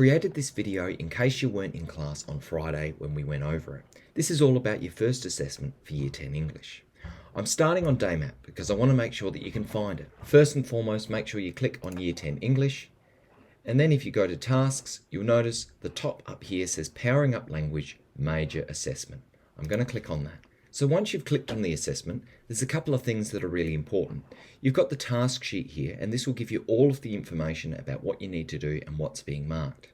created this video in case you weren't in class on Friday when we went over it. This is all about your first assessment for Year 10 English. I'm starting on day map because I want to make sure that you can find it. First and foremost, make sure you click on Year 10 English, and then if you go to tasks, you'll notice the top up here says Powering Up Language Major Assessment. I'm going to click on that. So once you've clicked on the assessment, there's a couple of things that are really important. You've got the task sheet here, and this will give you all of the information about what you need to do and what's being marked.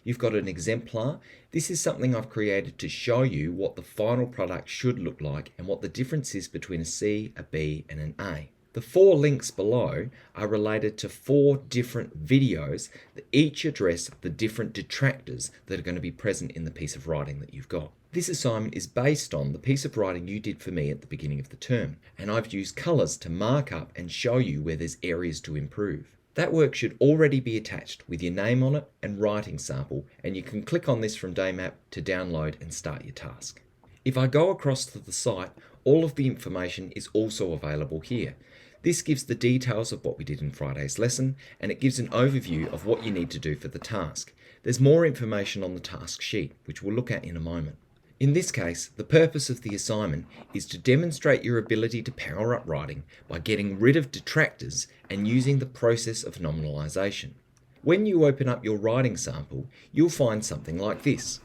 You've got an exemplar. This is something I've created to show you what the final product should look like and what the difference is between a C, a B, and an A. The 4 links below are related to 4 different videos that each address the different detractors that are going to be present in the piece of writing that you've got. This assignment is based on the piece of writing you did for me at the beginning of the term, and I've used colours to mark up and show you where there's areas to improve. That work should already be attached with your name on it and writing sample, and you can click on this from Daymap to download and start your task. If I go across to the site, all of the information is also available here. This gives the details of what we did in Friday's lesson, and it gives an overview of what you need to do for the task. There's more information on the task sheet, which we'll look at in a moment. In this case, the purpose of the assignment is to demonstrate your ability to power up writing by getting rid of detractors and using the process of nominalisation. When you open up your writing sample, you'll find something like this.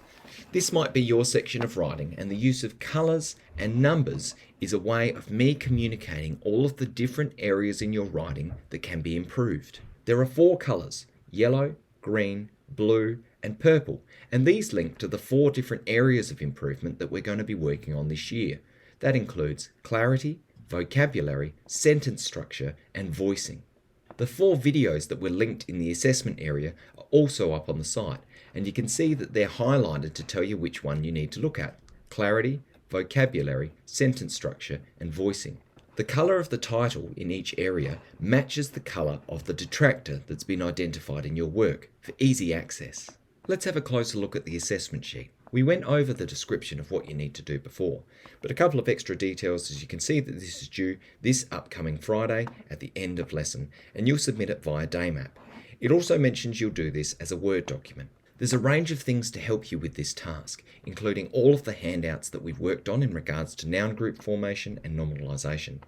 This might be your section of writing, and the use of colours and numbers is a way of me communicating all of the different areas in your writing that can be improved. There are 4 colours: yellow, green, blue, and purple, and these link to the 4 different areas of improvement that we're going to be working on this year. That includes clarity, vocabulary, sentence structure, and voicing. The 4 videos that were linked in the assessment area are also up on the site, and you can see that they're highlighted to tell you which one you need to look at: clarity, vocabulary, sentence structure, and voicing. The colour of the title in each area matches the colour of the detractor that's been identified in your work for easy access. Let's have a closer look at the assessment sheet. We went over the description of what you need to do before, but a couple of extra details, as you can see that this is due this upcoming Friday at the end of lesson, and you'll submit it via Daymap. It also mentions you'll do this as a Word document. There's a range of things to help you with this task, including all of the handouts that we've worked on in regards to noun group formation and nominalisation.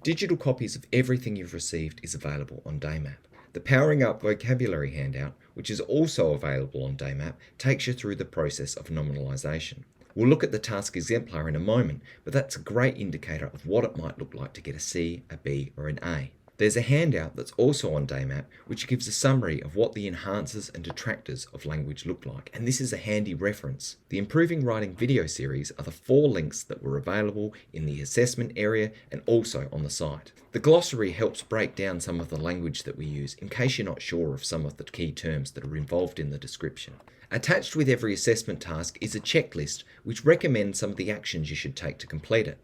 Digital copies of everything you've received is available on Daymap. The Powering Up Vocabulary handout, which is also available on Daymap, takes you through the process of nominalisation. We'll look at the task exemplar in a moment, but that's a great indicator of what it might look like to get a C, a B, or an A. There's a handout that's also on Daymap which gives a summary of what the enhancers and detractors of language look like, and this is a handy reference. The Improving Writing video series are the 4 links that were available in the assessment area and also on the site. The glossary helps break down some of the language that we use in case you're not sure of some of the key terms that are involved in the description. Attached with every assessment task is a checklist which recommends some of the actions you should take to complete it.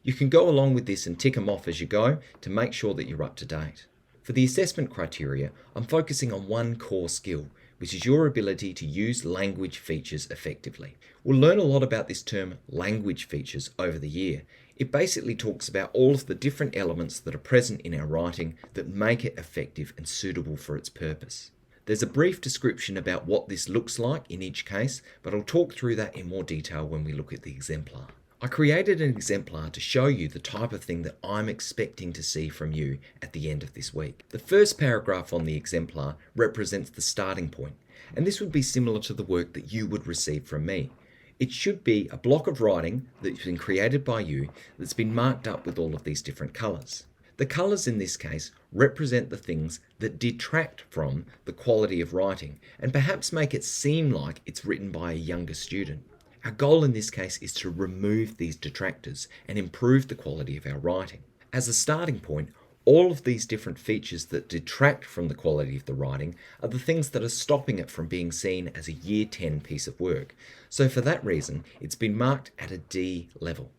You can go along with this and tick them off as you go to make sure that you're up to date. For the assessment criteria, I'm focusing on one core skill, which is your ability to use language features effectively. We'll learn a lot about this term language features over the year. It basically talks about all of the different elements that are present in our writing that make it effective and suitable for its purpose. There's a brief description about what this looks like in each case, but I'll talk through that in more detail when we look at the exemplar. I created an exemplar to show you the type of thing that I'm expecting to see from you at the end of this week. The first paragraph on the exemplar represents the starting point, and this would be similar to the work that you would receive from me. It should be a block of writing that's been created by you that's been marked up with all of these different colours. The colours in this case represent the things that detract from the quality of writing and perhaps make it seem like it's written by a younger student. Our goal in this case is to remove these detractors and improve the quality of our writing. As a starting point, all of these different features that detract from the quality of the writing are the things that are stopping it from being seen as a Year 10 piece of work. So for that reason, it's been marked at a D level.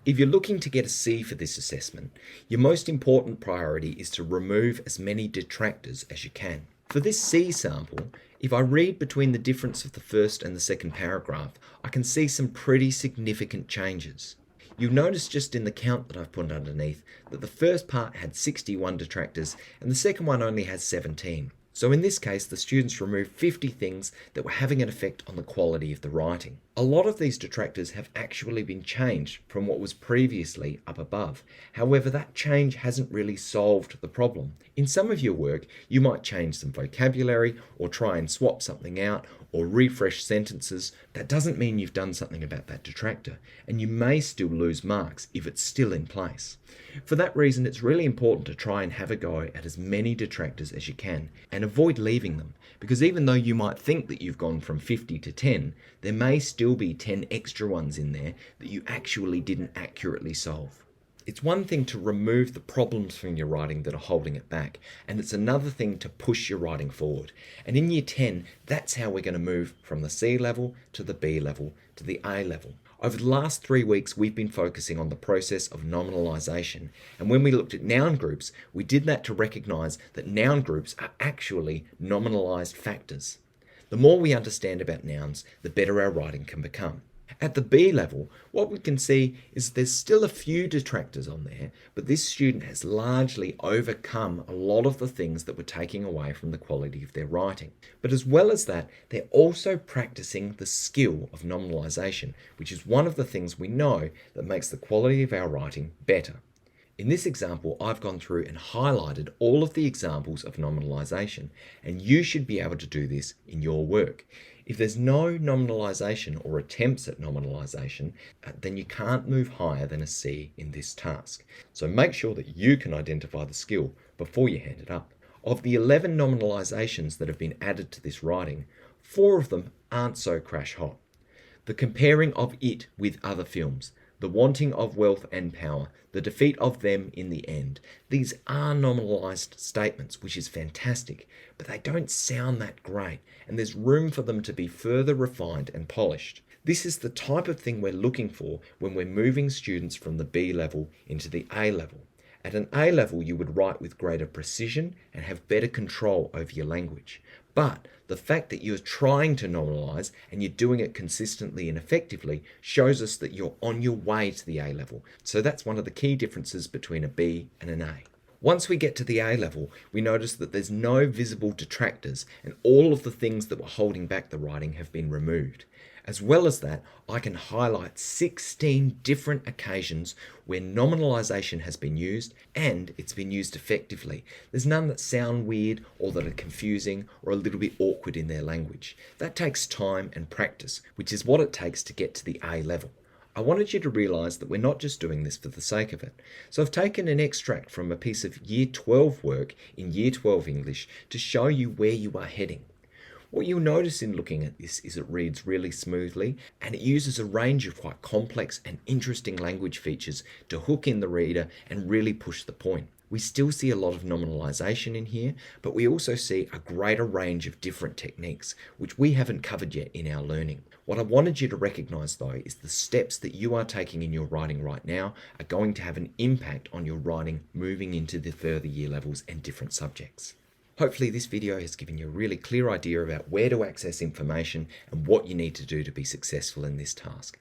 If you're looking to get a C for this assessment, your most important priority is to remove as many detractors as you can. For this C sample, if I read between the difference of the first and the second paragraph, I can see some pretty significant changes. You'll notice just in the count that I've put underneath that the first part had 61 detractors and the second one only has 17. So in this case, the students removed 50 things that were having an effect on the quality of the writing. A lot of these detractors have actually been changed from what was previously up above. However, that change hasn't really solved the problem. In some of your work, you might change some vocabulary or try and swap something out or refresh sentences. That doesn't mean you've done something about that detractor, and you may still lose marks if it's still in place. For that reason, it's really important to try and have a go at as many detractors as you can and avoid leaving them, because even though you might think that you've gone from 50 to 10, there may still be 10 extra ones in there that you actually didn't accurately solve. It's one thing to remove the problems from your writing that are holding it back, and it's another thing to push your writing forward. And in year 10, that's how we're going to move from the C level to the B level to the A level. Over the last 3 weeks, we've been focusing on the process of nominalisation. And when we looked at noun groups, we did that to recognise that noun groups are actually nominalised factors. The more we understand about nouns, the better our writing can become. At the B level, what we can see is there's still a few detractors on there, but this student has largely overcome a lot of the things that were taking away from the quality of their writing. But as well as that, they're also practicing the skill of nominalisation, which is one of the things we know that makes the quality of our writing better. In this example, I've gone through and highlighted all of the examples of nominalisation, and you should be able to do this in your work. If there's no nominalisation or attempts at nominalisation, then you can't move higher than a C in this task. So make sure that you can identify the skill before you hand it up. Of the 11 nominalisations that have been added to this writing, 4 of them aren't so crash hot. The comparing of it with other films, the wanting of wealth and power, the defeat of them in the end. These are nominalised statements, which is fantastic, but they don't sound that great, and there's room for them to be further refined and polished. This is the type of thing we're looking for when we're moving students from the B level into the A level. At an A level, you would write with greater precision and have better control over your language. But the fact that you're trying to nominalise and you're doing it consistently and effectively shows us that you're on your way to the A level. So that's one of the key differences between a B and an A. Once we get to the A level, we notice that there's no visible detractors and all of the things that were holding back the writing have been removed. As well as that, I can highlight 16 different occasions where nominalisation has been used and it's been used effectively. There's none that sound weird or that are confusing or a little bit awkward in their language. That takes time and practice, which is what it takes to get to the A level. I wanted you to realise that we're not just doing this for the sake of it. So I've taken an extract from a piece of Year 12 work in Year 12 English to show you where you are heading. What you'll notice in looking at this is it reads really smoothly and it uses a range of quite complex and interesting language features to hook in the reader and really push the point. We still see a lot of nominalisation in here, but we also see a greater range of different techniques, which we haven't covered yet in our learning. What I wanted you to recognise though is the steps that you are taking in your writing right now are going to have an impact on your writing moving into the further year levels and different subjects. Hopefully this video has given you a really clear idea about where to access information and what you need to do to be successful in this task.